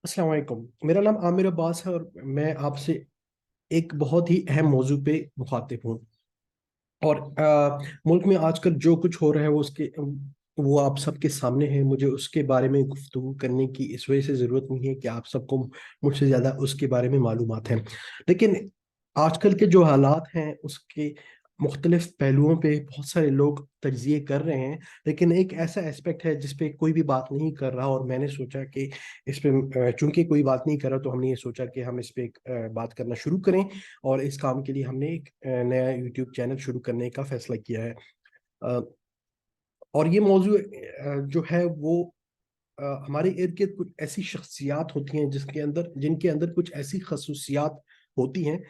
अस्सलाम वालेकुम। मेरा नाम आमिर अब्बास है और मैं आपसे एक बहुत ही अहम मौजू पे मुखातिब हूँ। और मुल्क में आजकल जो कुछ हो रहा है वो आप सबके सामने है। मुझे उसके बारे में गुफ्तगू करने की इस वजह से ज़रूरत नहीं है कि आप सबको मुझसे ज़्यादा उसके बारे में मालूमात हैं। लेकिन आजकल के जो हालात हैं उसके मुख्तलिफ पहलुओं पे बहुत सारे लोग तज्जिए कर रहे हैं। लेकिन एक ऐसा एस्पेक्ट है जिस पे कोई भी बात नहीं कर रहा, और मैंने सोचा कि इस पे चूंकि कोई बात नहीं कर रहा तो हमने ये सोचा कि हम इस पे एक बात करना शुरू करें। और इस काम के लिए हमने एक नया यूट्यूब चैनल शुरू करने का फैसला किया है। अ, और ये मौजू जो है वो हमारे इर्द गिर्द कुछ ऐसी शख्सियात होती हैं जिनके अंदर कुछ ऐसी खसूसियात होती हैं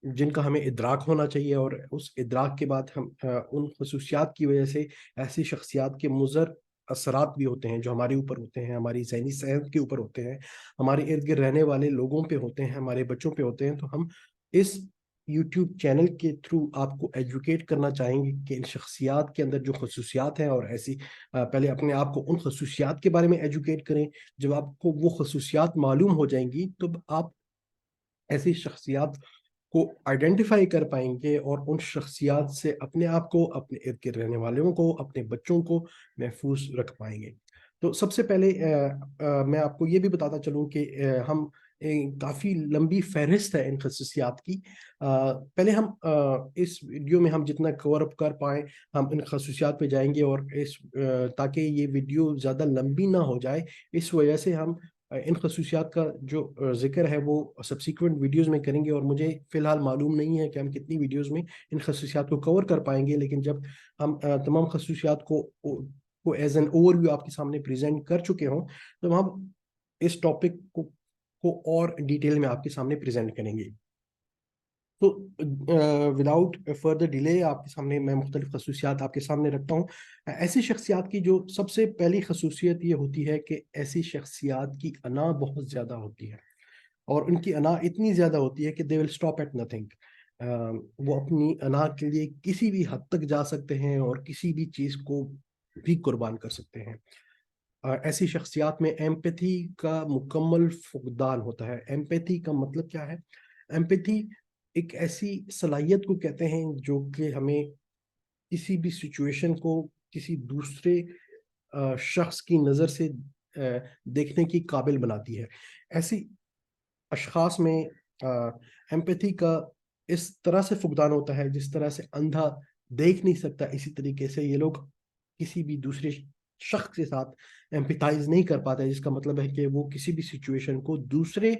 जिनका हमें इदराक होना चाहिए। और उस इदराक के बाद हम उन खसूसियात की वजह से ऐसी शख्सियात के मुज़र असरात भी होते हैं जो हमारे ऊपर होते हैं, हमारी ज़हनी सेहत के ऊपर होते हैं, हमारे इर्द गिर्द रहने वाले लोगों पे होते हैं, हमारे बच्चों पे होते हैं। तो हम इस यूट्यूब चैनल के थ्रू आपको एजुकेट करना चाहेंगे कि इन शख्सियात के अंदर जो खसूसियात हैं, और ऐसी पहले अपने आप को उन खसूसियात के बारे में एजुकेट करें। जब आपको वो खसूसियात मालूम हो जाएंगी तो आप ऐसी शख्सियात को आइडेंटिफाई कर पाएंगे और उन शख्सियात से अपने आप को, अपने इर्द गिर्द रहने वालों को, अपने बच्चों को महफूज रख पाएंगे। तो सबसे पहले मैं आपको ये भी बताता चलूं कि हम काफ़ी लंबी फहरिस्त है इन खसूसियात की। पहले हम इस वीडियो में हम जितना कवर अप कर पाए हम इन खसूसियात पे जाएंगे, और ताकि ये वीडियो ज़्यादा लंबी ना हो जाए इस वजह से हम इन खसूसियात का जो जिक्र है वो सब्सिक्वेंट वीडियोस में करेंगे। और मुझे फ़िलहाल मालूम नहीं है कि हम कितनी वीडियोस में इन खसूसियात को कवर कर पाएंगे, लेकिन जब हम तमाम खसूसियात को एज एन ओवरव्यू आपके सामने प्रेजेंट कर चुके हों तो हम इस टॉपिक को और डिटेल में आपके सामने प्रेजेंट करेंगे। तो विदाउट फर्दर डिले आपके सामने मैं मुख्तलिफ खसूसियात आपके सामने रखता हूँ। ऐसी शख्सियात की जो सबसे पहली खसूसियत ये होती है कि ऐसी शख्सियात की अना बहुत ज़्यादा होती है। और उनकी अना इतनी ज़्यादा होती है कि they will stop at nothing. वो अपनी अना के लिए किसी भी हद तक जा सकते हैं और किसी भी चीज़ को भी कुर्बान कर सकते हैं। ऐसी शख्सियात में एम्पैथी का मुकम्मल फुकदान होता है। एम्पैथी का मतलब क्या है? एम्पैथी एक ऐसी सलाहियत को कहते हैं जो कि हमें किसी भी सिचुएशन को किसी दूसरे शख्स की नज़र से देखने की काबिल बनाती है। ऐसी अशखास में एम्पैथी का इस तरह से फुकदान होता है जिस तरह से अंधा देख नहीं सकता, इसी तरीके से ये लोग किसी भी दूसरे शख्स के साथ एम्पैथाइज नहीं कर पाते, जिसका मतलब है कि वो किसी भी सिचुएशन को दूसरे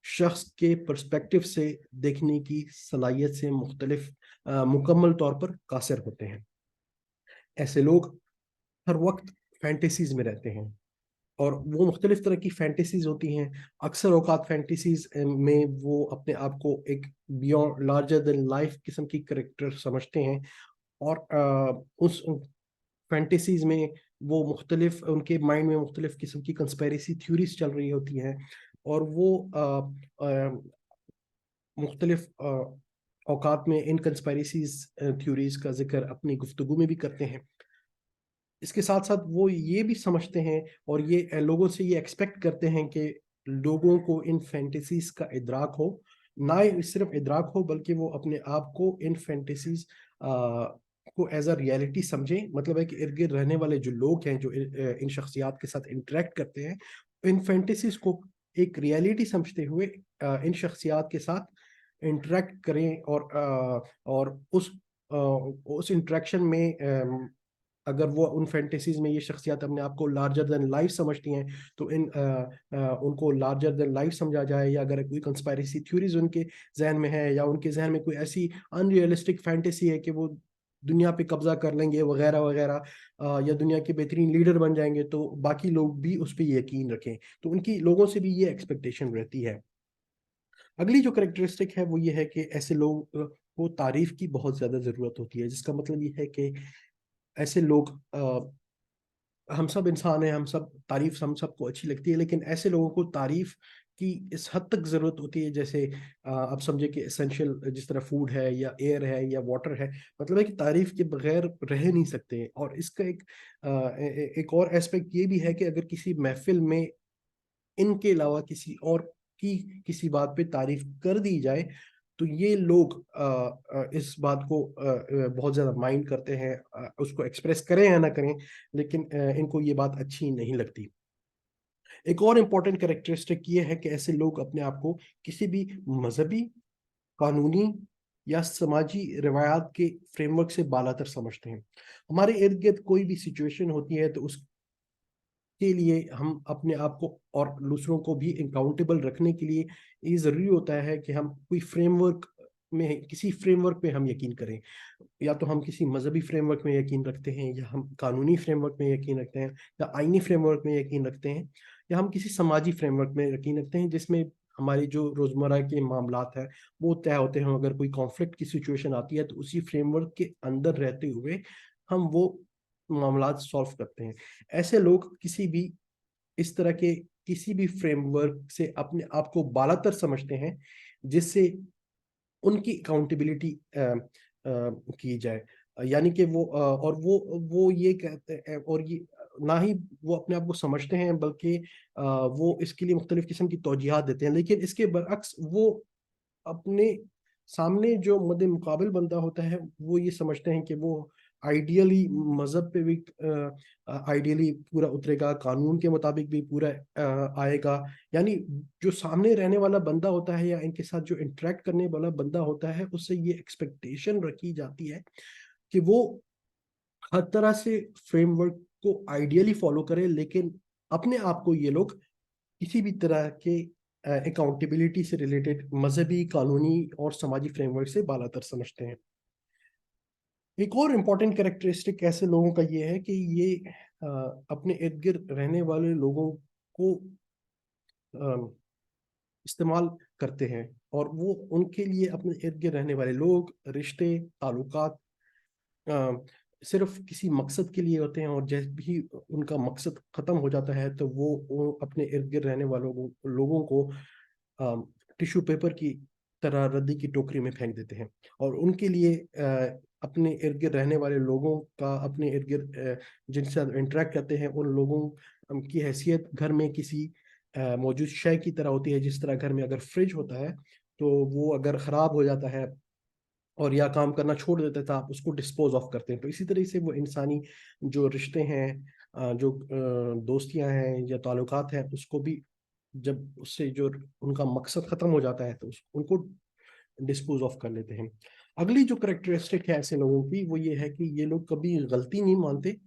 शख्स के पर्सपेक्टिव से देखने की सलाहियत से मुकम्मल तौर पर कासिर होते हैं। ऐसे लोग हर वक्त फैंटेसीज में रहते हैं, और वो मुख्तलिफ तरह की फैंटेसीज होती हैं। अक्सर औकात फैंटेसीज में वो अपने आप को एक बियॉन्ड लार्जर देन लाइफ किस्म की करेक्टर समझते हैं। और उस फैंटेसीज में वो मुख्तलिफ उनके माइंड में मुख्तलिफ किस्म की कंस्पेरेसी थ्योरीज चल रही होती हैं। और वो मुख्तलिफ औकात में इन कंस्पेरेसीज थ्योरीज का जिक्र अपनी गुफ्तगू में भी करते हैं। इसके साथ साथ वो ये भी समझते हैं और ये लोगों से ये एक्सपेक्ट करते हैं कि लोगों को इन फैंटेसीज का इदराक हो। ना ही सिर्फ इदराक हो बल्कि वो अपने आप को इन फैंटेसीज को एज अ रियलिटी समझें। मतलब है कि इर्द गिर्द रहने वाले जो लोग हैं जो इन शख्सियात के साथ इंटरेक्ट करते हैं, इन फैंटेसीज को एक रियलिटी समझते हुए इन शख्सियात के साथ इंटरेक्ट करें। और उस इंटरेक्शन में अगर वो उन फैंटेसीज में ये शख्सियत अपने आप को लार्जर देन लाइफ समझती हैं तो उनको लार्जर देन लाइफ समझा जाए। या अगर कोई कंस्पायरेसी थ्योरीज उनके जहन में है या उनके जहन में कोई ऐसी अनरियलिस्टिक फैंटेसी है कि वो दुनिया पे कब्जा कर लेंगे वगैरह वगैरह, या दुनिया के बेहतरीन लीडर बन जाएंगे, तो बाकी लोग भी उस पर यकीन रखें। तो उनकी लोगों से भी ये एक्सपेक्टेशन रहती है। अगली जो करेक्टरिस्टिक है वो ये है कि ऐसे लोग को तारीफ की बहुत ज़्यादा ज़रूरत होती है, जिसका मतलब ये है कि ऐसे लोग हम सब इंसान हैं, हम सब तारीफ हम सबको अच्छी लगती है, लेकिन ऐसे लोगों को तारीफ की इस हद तक ज़रूरत होती है जैसे आप समझे कि एसेंशियल, जिस तरह फूड है या एयर है या वाटर है। मतलब है कि तारीफ के बगैर रह नहीं सकते। और इसका एक और एस्पेक्ट ये भी है कि अगर किसी महफिल में इनके अलावा किसी और की किसी बात पे तारीफ कर दी जाए तो ये लोग इस बात को बहुत ज़्यादा माइंड करते हैं, उसको एक्सप्रेस करें या ना करें, लेकिन इनको ये बात अच्छी नहीं लगती। एक और इम्पॉर्टेंट कैरेक्टरिस्टिक ये है कि ऐसे लोग अपने आप को किसी भी मजहबी, कानूनी या समाजी रिवायात के फ्रेमवर्क से बालातर समझते हैं। हमारे इर्द गिर्द कोई भी सिचुएशन होती है तो उसके लिए हम अपने आप को और दूसरों को भी अकाउंटेबल रखने के लिए ये ज़रूरी होता है कि हम कोई फ्रेमवर्क में, किसी फ्रेमवर्क पे हम यकीन करें। या तो हम किसी मजहबी फ्रेमवर्क में यकीन रखते हैं, या हम कानूनी फ्रेमवर्क में यकीन रखते हैं, या आईनी फ्रेमवर्क में यकीन रखते हैं, या हम किसी समाजी फ्रेमवर्क में यकीन रखते हैं जिसमें हमारी जो रोजमर्रा के मामलात हैं वो तय होते हैं। अगर कोई कॉन्फ्लिक्ट की सिचुएशन आती है तो उसी फ्रेमवर्क के अंदर रहते हुए हम वो मामलात सॉल्व करते हैं। ऐसे लोग किसी भी इस तरह के किसी भी फ्रेमवर्क से अपने आप को बालातर समझते हैं जिससे उनकी अकाउंटेबिलिटी की जाए। यानी कि और वो ये कहते हैं, और ये ना ही वो अपने आप को समझते हैं बल्कि वो इसके लिए मुख्तलिफ किस्म की तौजीहात देते हैं। लेकिन इसके बरअक्स वो अपने सामने जो मद्दे मुकाबिल बंदा होता है वो ये समझते हैं कि वो आइडियली मजहब पे भी आइडियली पूरा उतरेगा, कानून के मुताबिक भी पूरा आएगा। यानी जो सामने रहने वाला बंदा होता है या इनके साथ जो इंटरेक्ट करने वाला बंदा होता है उससे ये एक्सपेक्टेशन रखी जाती है कि वो हर तरह से फ्रेमवर्क को आइडियली फॉलो करे, लेकिन अपने आप को ये लोग किसी भी तरह के अकाउंटेबिलिटी से रिलेटेड मजहबी, कानूनी और समाजी फ्रेमवर्क से बालातर समझते हैं। एक और इम्पॉर्टेंट कैरेक्टरिस्टिक ऐसे लोगों का ये है कि ये अपने इर्द गिर्द रहने वाले लोगों को इस्तेमाल करते हैं, और वो उनके लिए अपने इर्द गिर्द रहने वाले लोग, रिश्ते, ताल्लुकात सिर्फ किसी मकसद के लिए होते हैं, और जैसे भी उनका मकसद खत्म हो जाता है तो वो अपने इर्द गिर्द रहने वालों लोगों को टिश्यू पेपर की तरह रद्दी की टोकरी में फेंक देते हैं। और उनके लिए अपने इर्द गिर्द रहने वाले लोगों का, अपने इर्द गिर्द जिनसे इंटरेक्ट करते हैं उन लोगों की हैसियत घर में किसी मौजूद शय की तरह होती है। जिस तरह घर में अगर फ्रिज होता है तो वो अगर ख़राब हो जाता है और या काम करना छोड़ देता था, आप उसको डिस्पोज ऑफ करते हैं। तो इसी तरह से वो इंसानी जो रिश्ते हैं, जो दोस्तियां हैं या ताल्लुकात हैं, उसको भी जब उससे जो उनका मकसद खत्म हो जाता है तो उनको डिस्पोज ऑफ कर लेते हैं। अगली जो करेक्टरिस्टिक है ऐसे लोगों की वो ये है कि ये लोग कभी गलती नहीं मानते।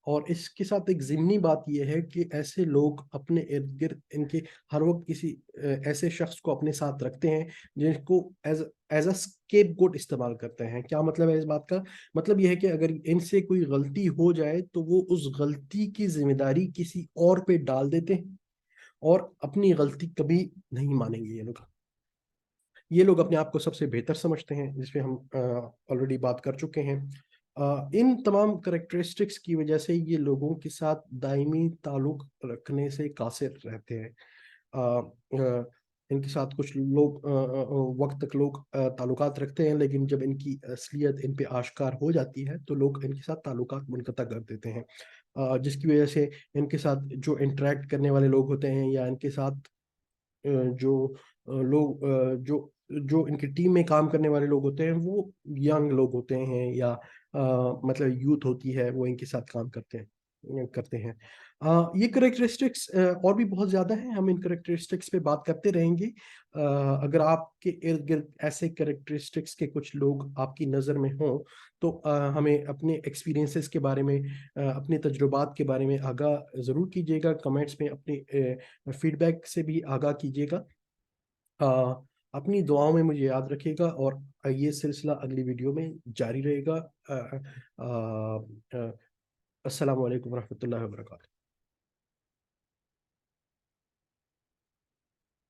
और इसके साथ एक ज़िमनी बात ये है कि ऐसे लोग अपने इर्द गिर्द इनके हर वक्त किसी ऐसे शख्स को अपने साथ रखते हैं जिनको एज एज अ स्केप गोट इस्तेमाल करते हैं। क्या मतलब है इस बात का? मतलब यह है कि अगर इनसे कोई गलती हो जाए तो वो उस गलती की जिम्मेदारी किसी और पे डाल देते हैं और अपनी गलती कभी नहीं मानेंगे। ये लोग अपने आप को सबसे बेहतर समझते हैं, जिस पे हम ऑलरेडी बात कर चुके हैं। इन तमाम करेक्टरिस्टिक्स की वजह से ये लोगों के साथ दायमी ताल्लुक रखने से कासिर रहते हैं। इनके साथ कुछ लोग वक्त तक लोग ताल्लुकात रखते हैं, लेकिन जब इनकी असलियत इन पे आश्कार हो जाती है तो लोग इनके साथ ताल्लुकात मुनक़ता कर देते हैं। जिसकी वजह से इनके साथ जो इंटरेक्ट करने वाले लोग होते हैं, या इनके साथ जो लोग जो जो इनकी टीम में काम करने वाले लोग होते हैं वो यंग लोग होते हैं, या मतलब यूथ होती है, वो इनके साथ काम करते हैं। ये करेक्टरिस्टिक्स और भी बहुत ज़्यादा हैं, हम इन करेक्टरिस्टिक्स पे बात करते रहेंगे। अगर आपके इर्द गिर्द ऐसे करेक्टरिस्टिक्स के कुछ लोग आपकी नज़र में हों तो हमें अपने एक्सपीरियंसेस के बारे में, अपने तजुर्बात के बारे में आगाह ज़रूर कीजिएगा। कमेंट्स में अपनी फीडबैक से भी आगाह कीजिएगा। अपनी दुआओं में मुझे याद रखिएगा, और ये सिलसिला अगली वीडियो में जारी रहेगा। अस्सलाम वालेकुम रहमतुल्लाहि व बरकातहू।